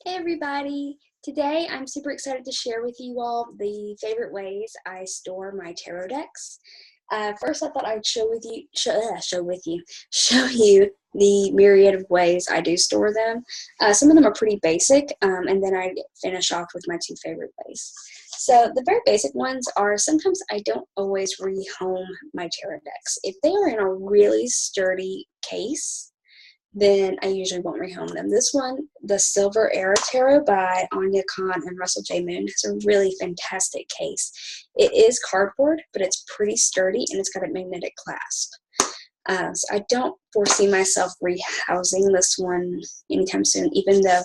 Hey everybody! Today I'm super excited to share with you all the favorite ways I store my tarot decks. First I thought I'd show you the myriad of ways I do store them. Some of them are pretty basic, and then I finish off with my two favorite ways. So the very basic ones are sometimes I don't always rehome my tarot decks. If they are in a really sturdy case, then I usually won't rehome them. This one, the Silver Era Tarot by Anya Khan and Russell J. Moon, has a really fantastic case. It is cardboard, but it's pretty sturdy, and it's got a magnetic clasp. So I don't foresee myself rehousing this one anytime soon, even though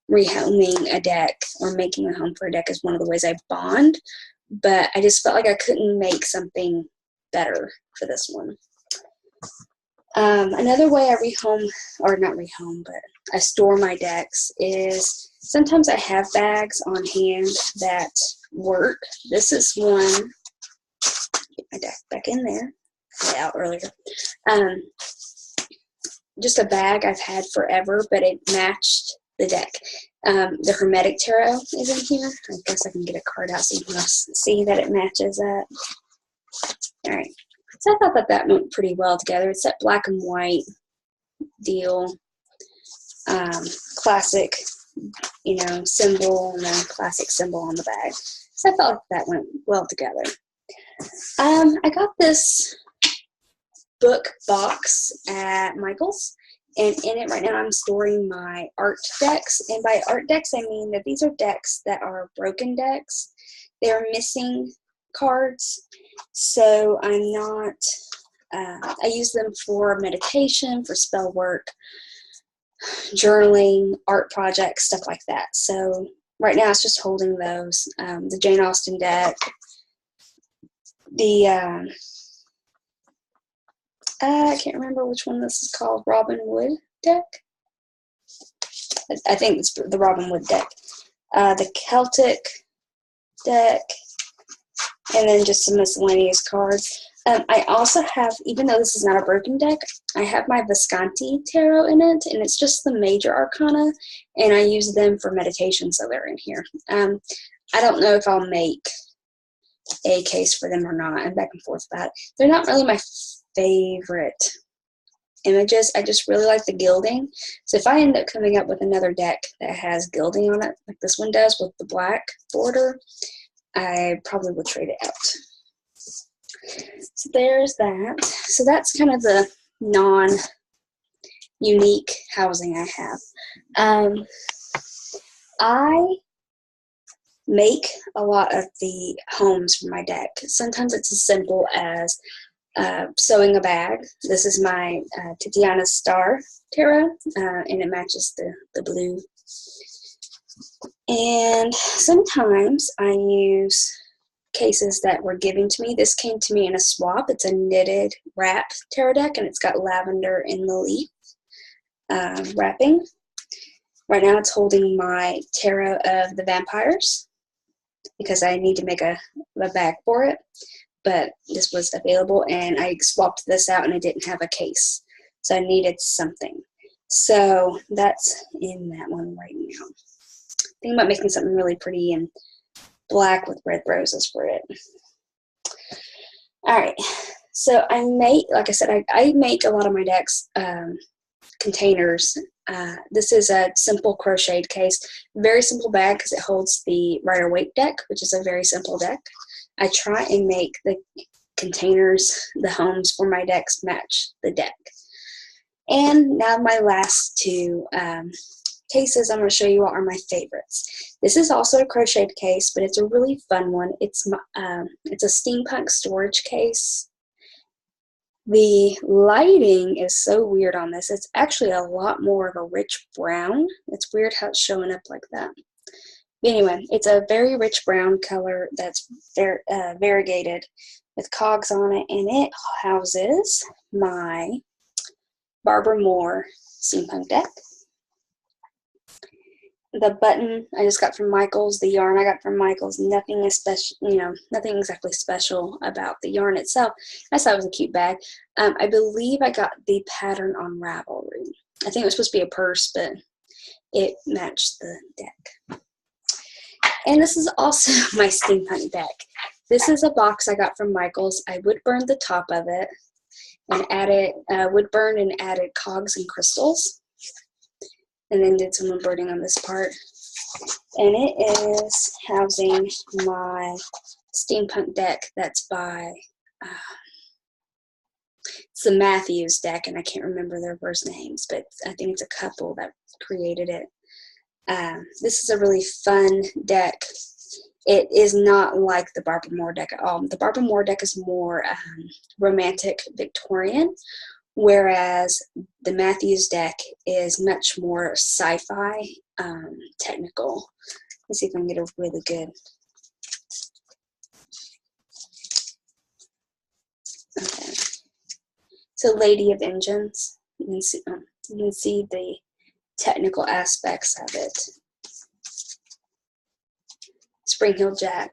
rehoming a deck or making a home for a deck is one of the ways I bond, but I just felt like I couldn't make something better for this one. Another way I I store my decks is sometimes I have bags on hand that work. This is one, get my deck back in there, I had it out earlier. Just a bag I've had forever, but it matched the deck. The Hermetic Tarot is in here. I guess I can get a card out so you can see that it matches that. Alright. So I thought that went pretty well together. It's that black and white deal, classic, symbol, and then classic symbol on the bag. So I felt like that went well together. I got this book box at Michael's, and in it right now I'm storing my art decks. And by art decks, I mean that these are decks that are broken decks. They're missing cards. So I'm not, I use them for meditation, for spell work, journaling, art projects, stuff like that. So right now it's just holding those. The Jane Austen deck, the, I can't remember which one this is called, Robin Wood deck? I think it's the Robin Wood deck. The Celtic deck, and then just some miscellaneous cards. I also have, even though this is not a broken deck, I have my Visconti Tarot in it, and it's just the major arcana, and I use them for meditation, so they're in here. I don't know if I'll make a case for them or not. I'm back and forth about it. They're not really my favorite images. I just really like the gilding. So if I end up coming up with another deck that has gilding on it, like this one does with the black border, I probably will trade it out. So there's that. So that's kind of the non-unique housing I have. I make a lot of the homes for my deck. Sometimes it's as simple as sewing a bag. This is my Tatiana's Star Tarot, and it matches the blue. And sometimes I use cases that were given to me. This came to me in a swap. It's a knitted wrap tarot deck, and it's got lavender in the leaf wrapping. Right now it's holding my Tarot of the Vampires because I need to make a bag for it, but this was available, and I swapped this out, and I didn't have a case, so I needed something. So that's in that one right now. Thinking about making something really pretty and black with red roses for it. Alright, so I make, like I said, I make a lot of my decks containers. This is a simple crocheted case. Very simple bag because it holds the Rider-Waite deck, which is a very simple deck. I try and make the containers, the homes for my decks, match the deck. And now my last two cases I'm going to show you all are my favorites. This is also a crocheted case, but it's a really fun one. It's a steampunk storage case. The lighting is so weird on this. It's actually a lot more of a rich brown. It's weird how it's showing up like that. Anyway, it's a very rich brown color that's variegated with cogs on it, and it houses my Barbara Moore steampunk deck. The button I just got from Michael's. The yarn I got from Michael's. Nothing exactly special about the yarn itself. I thought it was a cute bag. I believe I got the pattern on Ravelry. I think it was supposed to be a purse, but it matched the deck. And this is also my steampunk deck. This is a box I got from Michael's. I wood burned the top of it and added wood burned and added cogs and crystals, and then did some wood burning on this part. And it is housing my steampunk deck that's by it's the Matthews deck, and I can't remember their first names, but I think it's a couple that created it. This is a really fun deck. It is not like the Barbara Moore deck at all. The Barbara Moore deck is more romantic Victorian, whereas the Matthews deck is much more sci-fi, technical. Let's see if I can get a really good. Okay. So Lady of Engines. You can see the technical aspects of it. Spring Hill Jack,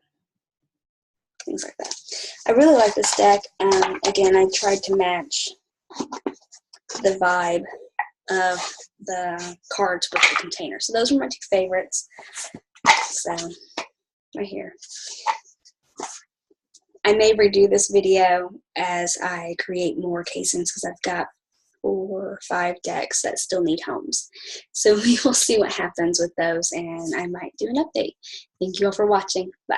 things like that. I really like this deck. Again, I tried to match the vibe of the cards with the container. So those were my two favorites. So, right here. I may redo this video as I create more casings because I've got 4 or 5 decks that still need homes. So we will see what happens with those, and I might do an update. Thank you all for watching. Bye.